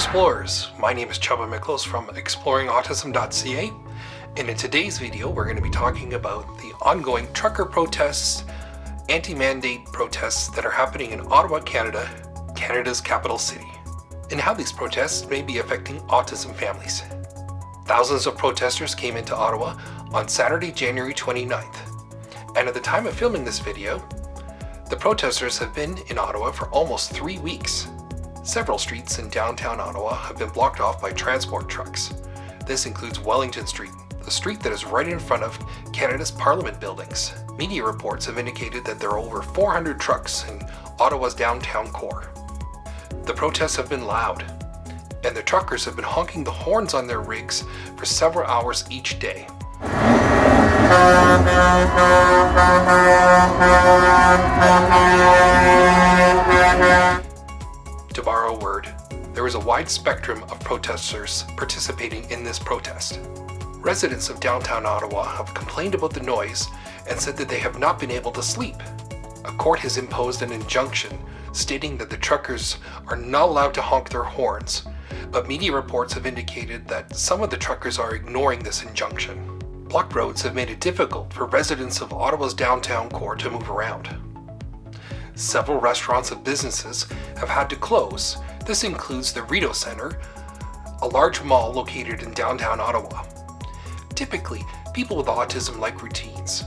explorers, my name is Chubba Miklos from exploringautism.ca, and in today's video we're going to be talking about the ongoing trucker protests, anti-mandate protests that are happening in Ottawa, Canada, Canada's capital city, and how these protests may be affecting autism families. Thousands of protesters came into Ottawa on Saturday, January 29th, and at the time of filming this video, the protesters have been in Ottawa for almost 3 weeks. Several streets in downtown Ottawa have been blocked off by transport trucks. This includes Wellington Street, the street that is right in front of Canada's Parliament buildings. Media reports have indicated that there are over 400 trucks in Ottawa's downtown core. The protests have been loud, and the truckers have been honking the horns on their rigs for several hours each day. To borrow a word, there is a wide spectrum of protesters participating in this protest. Residents of downtown Ottawa have complained about the noise and said that they have not been able to sleep. A court has imposed an injunction stating that the truckers are not allowed to honk their horns, but media reports have indicated that some of the truckers are ignoring this injunction. Blocked roads have made it difficult for residents of Ottawa's downtown core to move around. Several restaurants and businesses have had to close. This includes the Rideau Centre, a large mall located in downtown Ottawa. Typically, people with autism like routines,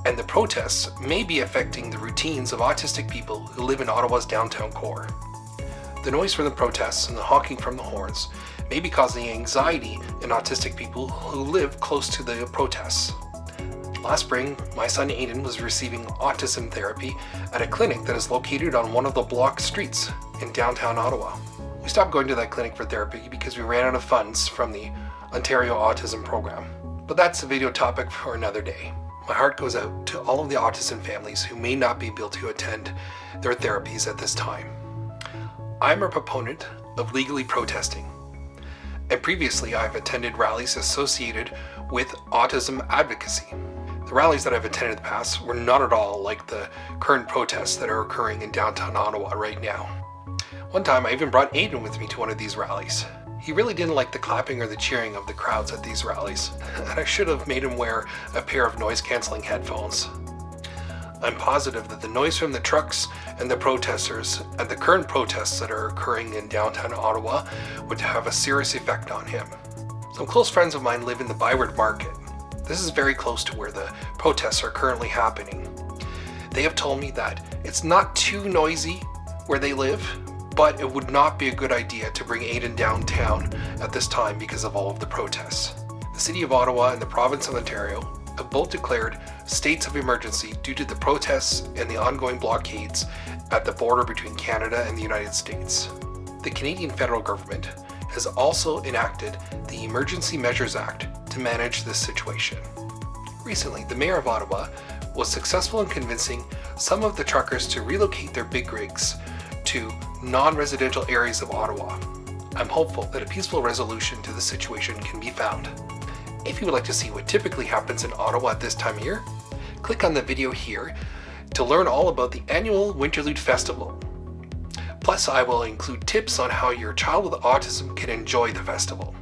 and the protests may be affecting the routines of autistic people who live in Ottawa's downtown core. The noise from the protests and the honking from the horns may be causing anxiety in autistic people who live close to the protests. Last spring, my son Aiden was receiving autism therapy at a clinic that is located on one of the blocked streets in downtown Ottawa. We stopped going to that clinic for therapy because we ran out of funds from the Ontario Autism Program. But that's a video topic for another day. My heart goes out to all of the autism families who may not be able to attend their therapies at this time. I'm a proponent of legally protesting, and previously I've attended rallies associated with autism advocacy. The rallies that I've attended in the past were not at all like the current protests that are occurring in downtown Ottawa right now. One time I even brought Aiden with me to one of these rallies. He really didn't like the clapping or the cheering of the crowds at these rallies, and I should have made him wear a pair of noise-canceling headphones. I'm positive that the noise from the trucks and the protesters and the current protests that are occurring in downtown Ottawa would have a serious effect on him. Some close friends of mine live in the Byward Market. This is very close to where the protests are currently happening. They have told me that it's not too noisy where they live, but it would not be a good idea to bring Aiden downtown at this time because of all of the protests. The City of Ottawa and the Province of Ontario have both declared states of emergency due to the protests and the ongoing blockades at the border between Canada and the United States. The Canadian federal government has also enacted the Emergency Measures Act to manage this situation. Recently, the Mayor of Ottawa was successful in convincing some of the truckers to relocate their big rigs to non-residential areas of Ottawa. I'm hopeful that a peaceful resolution to the situation can be found. If you would like to see what typically happens in Ottawa at this time of year, click on the video here to learn all about the annual Winterlude Festival. Plus, I will include tips on how your child with autism can enjoy the festival.